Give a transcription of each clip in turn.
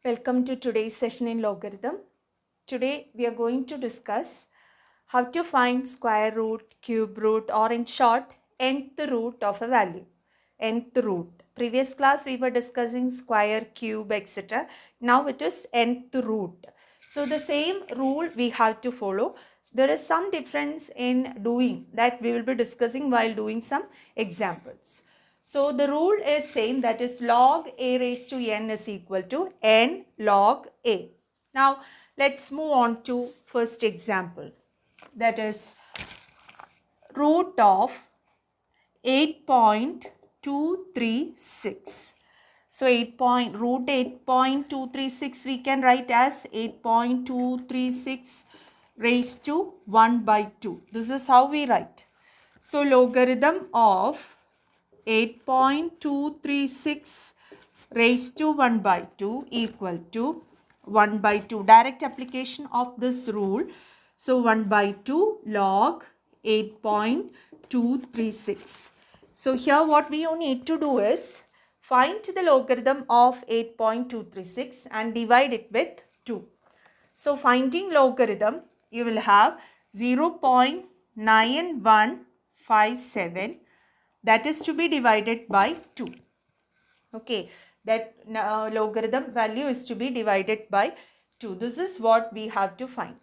Welcome to today's session in logarithm. Today we are going to discuss how to find square root, cube root, or in short nth root of a value. Nth root. Previous class we were discussing square, cube, etc. Now it is nth root. So the same rule we have to follow. There is some difference in doing that we will be discussing while doing some examples. So the rule is same, that is log a raised to n is equal to n log a. Now let's move on to first example, that is root of 8.236. So root 8.236 we can write as 8.236 raised to 1 by 2. This is how we write. So logarithm of 8.236 raised to 1 by 2 equal to 1 by 2. Direct application of this rule. So 1 by 2 log 8.236. So here what we need to do is find the logarithm of 8.236 and divide it with 2. So finding logarithm, you will have 0.9157, that is to be divided by 2. Okay, that logarithm value is to be divided by 2. This is what we have to find.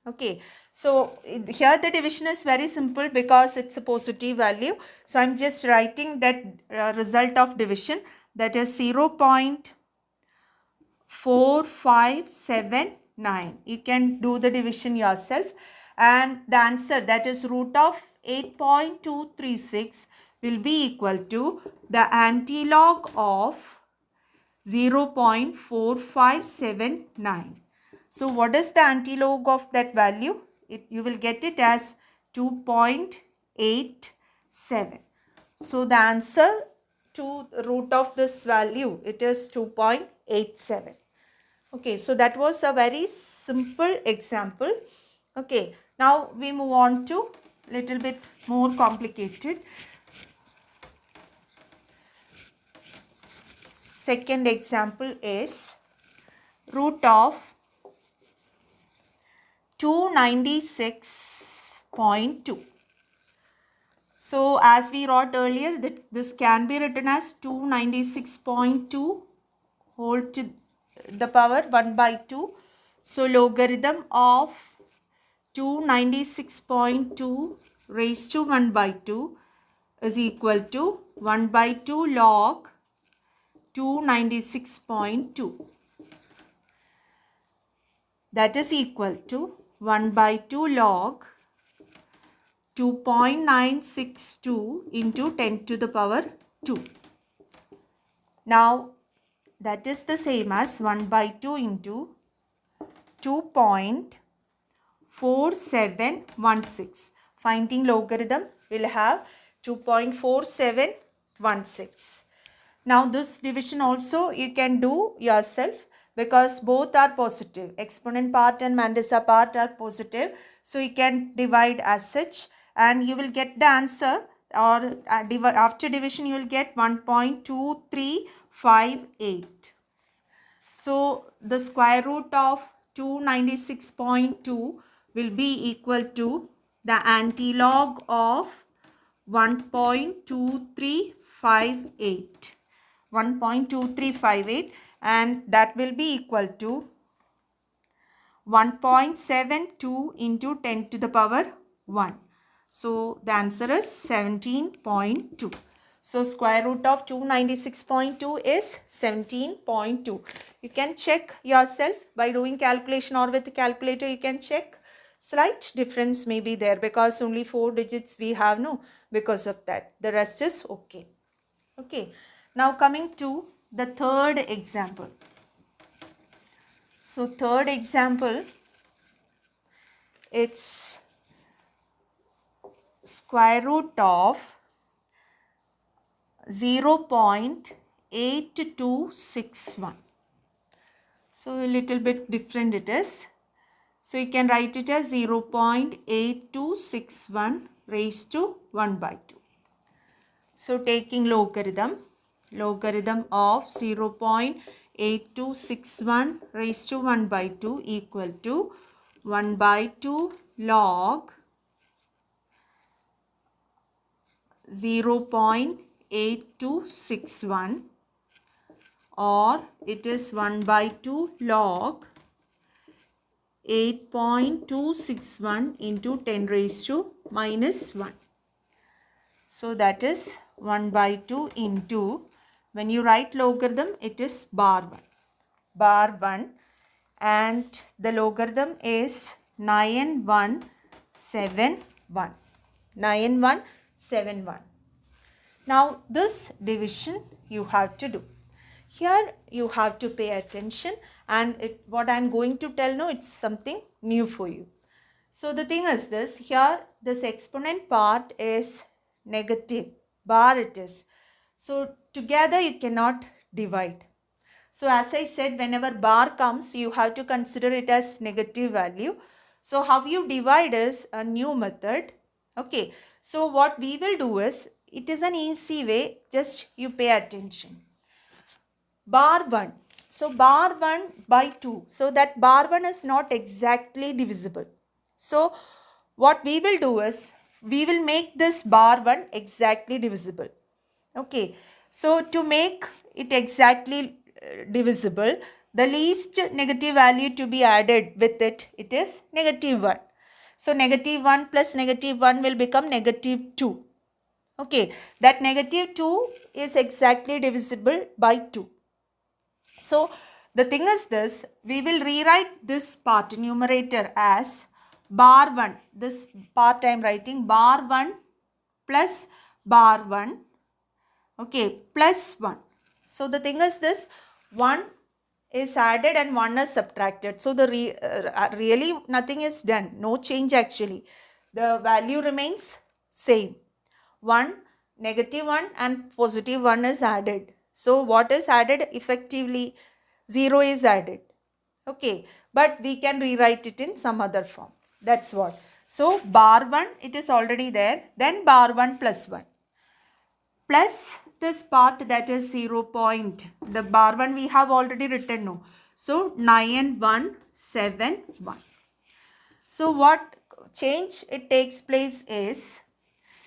Okay, so here the division is very simple because it's a positive value. So I'm just writing that result of division, that is 0.4579. You can do the division yourself, and the answer, that is root of 8.236, will be equal to the antilog of 0.4579. So what is the antilog of that value? You will get it as 2.87. So the answer to root of this value, it is 2.87. Okay, so that was a very simple example. Okay, now we move on to little bit more complicated. Second example is root of 296.2. So as we wrote earlier, that this can be written as 296.2 whole to the power 1 by 2. So logarithm of 296.2 raised to 1 by 2 is equal to 1 by 2 log 296.2. That is equal to 1 by 2 log 2.962 into 10 to the power 2. Now that is the same as 1 by 2 into 2.4716. Finding logarithm will have 2.4716. Now this division also you can do yourself because both are positive. Exponent part and mantissa part are positive. So you can divide as such and you will get the answer, or after division you will get 1.2358. So the square root of 296.2 will be equal to the antilog of 1.2358. 1.2358, and that will be equal to 1.72 into 10 to the power 1. So the answer is 17.2. So square root of 296.2 is 17.2. You can check yourself by doing calculation, or with the calculator you can check. Slight difference may be there because only 4 digits we have, no, because of that. The rest is okay. Okay. Now coming to the third example. So third example, it's square root of 0.8261. So a little bit different it is. So you can write it as 0.8261 raised to 1 by 2. So taking logarithm of 8261 raised to 1 by 2 equal to 1 by 2 log 0.8261, or it is 1 by 2 log 8.261 into 10 raised to minus 1. So that is 1 by 2 into, when you write logarithm, it is bar 1. Bar 1, and the logarithm is 9171. 9171. Now this division you have to do. Here you have to pay attention, and what I am going to tell now, it's something new for you. So the thing is this, here this exponent part is negative, bar it is. So together you cannot divide. So as I said, whenever bar comes, you have to consider it as negative value. So how you divide is a new method. Okay. So what we will do is, it is an easy way, just you pay attention. Bar 1. So bar 1 by 2. So that bar 1 is not exactly divisible. So what we will do is, we will make this bar 1 exactly divisible. Okay. So to make it exactly divisible, the least negative value to be added with it, it is negative 1. So negative 1 plus negative 1 will become negative 2. Okay. That negative 2 is exactly divisible by 2. So the thing is this, we will rewrite this part numerator as bar 1. This part I am writing bar 1 plus bar 1. Okay, plus 1. So the thing is this, 1 is added and 1 is subtracted. So the really nothing is done. No change actually. The value remains same. 1, negative 1 and positive 1 is added. So what is added? Effectively 0 is added. Okay, but we can rewrite it in some other form. That's what. So bar 1, it is already there. Then bar 1 plus 1. Plus this part, that is 0 point. The bar 1 we have already written now. So 9171. So what change it takes place is,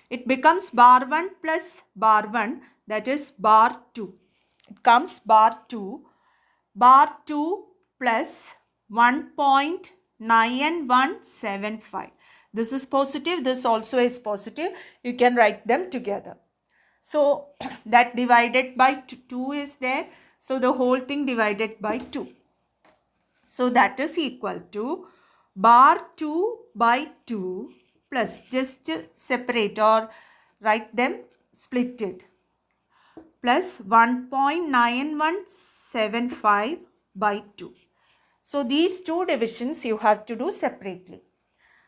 it becomes bar 1 plus bar 1, that is bar 2. It comes bar 2 plus 1.9175. This is positive, this also is positive. You can write them together. So that divided by 2 is there. So the whole thing divided by 2. So that is equal to bar 2 by 2 plus, just separate or write them splitted, plus 1.9175 by 2. So these two divisions you have to do separately.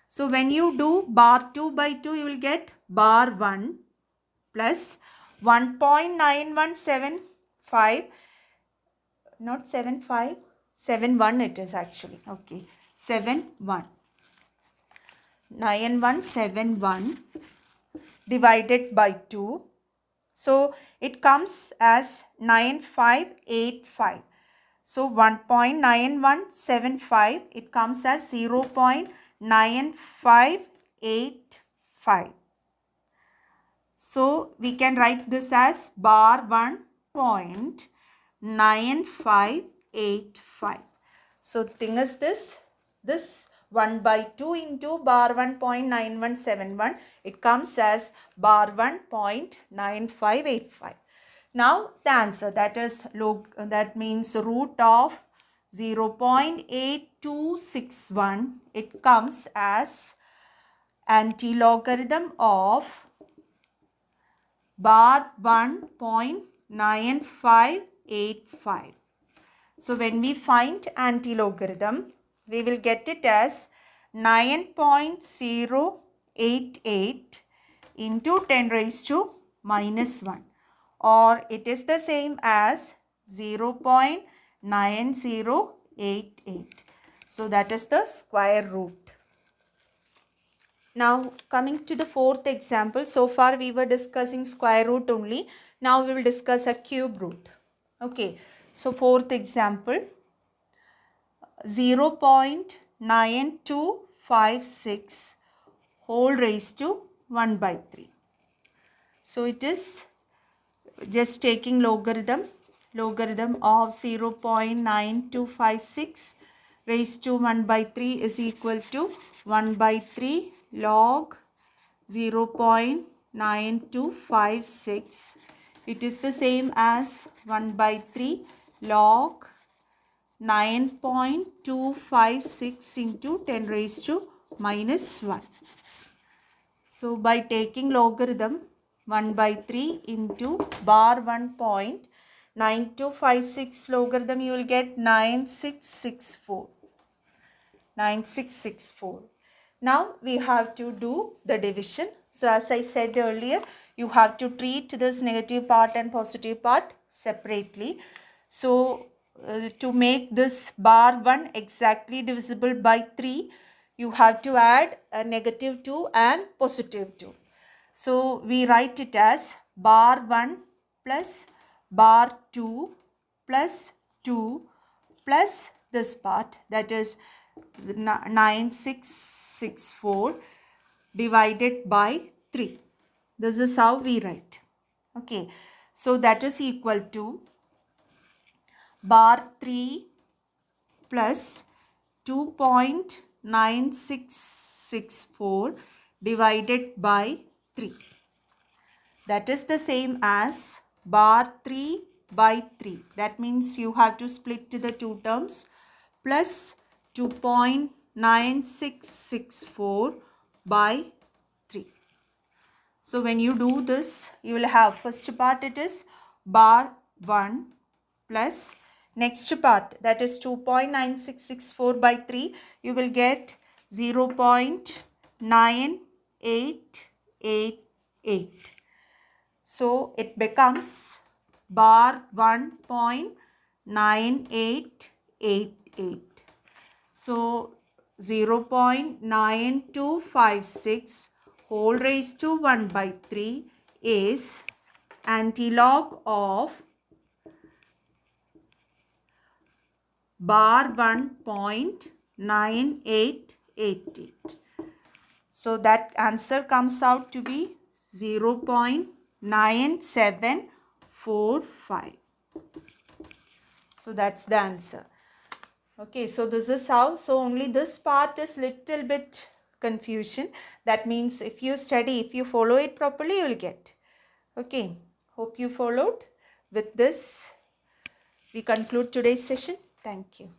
So when you do bar 2 by 2, you will get bar 1 plus 1.9175, not 75, 71 it is actually. Okay, 71. 9171 divided by 2. So it comes as 9585. So 1.9175, it comes as 0.9585. So we can write this as bar 1.9585. So the thing is this 1 by 2 into bar 1.9171, it comes as bar 1.9585. Now the answer, that is that means root of 0.8261, it comes as anti-logarithm of bar 1.9585. So when we find anti-logarithm, we will get it as 9.088 into 10 raised to minus 1, or it is the same as 0.9088. So that is the square root. Now coming to the fourth example, so far we were discussing square root only. Now we will discuss a cube root. Okay, So fourth example, 0.9256 whole raised to 1 by 3. So it is just taking logarithm of 0.9256 raised to 1 by 3 is equal to 1 by 3 log 0.9256. It is the same as 1 by 3 log 9.256 into 10 raised to minus 1. So by taking logarithm 1 by 3 into bar 1.9256 logarithm, you will get 9664. 9664. Now we have to do the division. So as I said earlier, you have to treat this negative part and positive part separately. So to make this bar 1 exactly divisible by 3, you have to add a negative 2 and positive 2. So we write it as bar 1 plus bar 2 plus 2 plus this part, that is 9664 divided by 3. This is how we write. Okay. So that is equal to bar 3 plus 2.9664 divided by 3. That is the same as bar 3 by 3. That means you have to split the two terms, plus 2.9664 by 3. So when you do this, you will have first part, it is bar 1 plus next part, that is 2.9664 by 3. You will get 0.9888. So it becomes bar 1.9888. So 0.9256 whole raised to 1 by 3 is antilog of bar 1.9888. So that answer comes out to be 0.9745. So that's the answer. Okay, so this is how. So only this part is little bit confusion. That means if you study, if you follow it properly, you will get. Okay, hope you followed. With this, we conclude today's session. Thank you.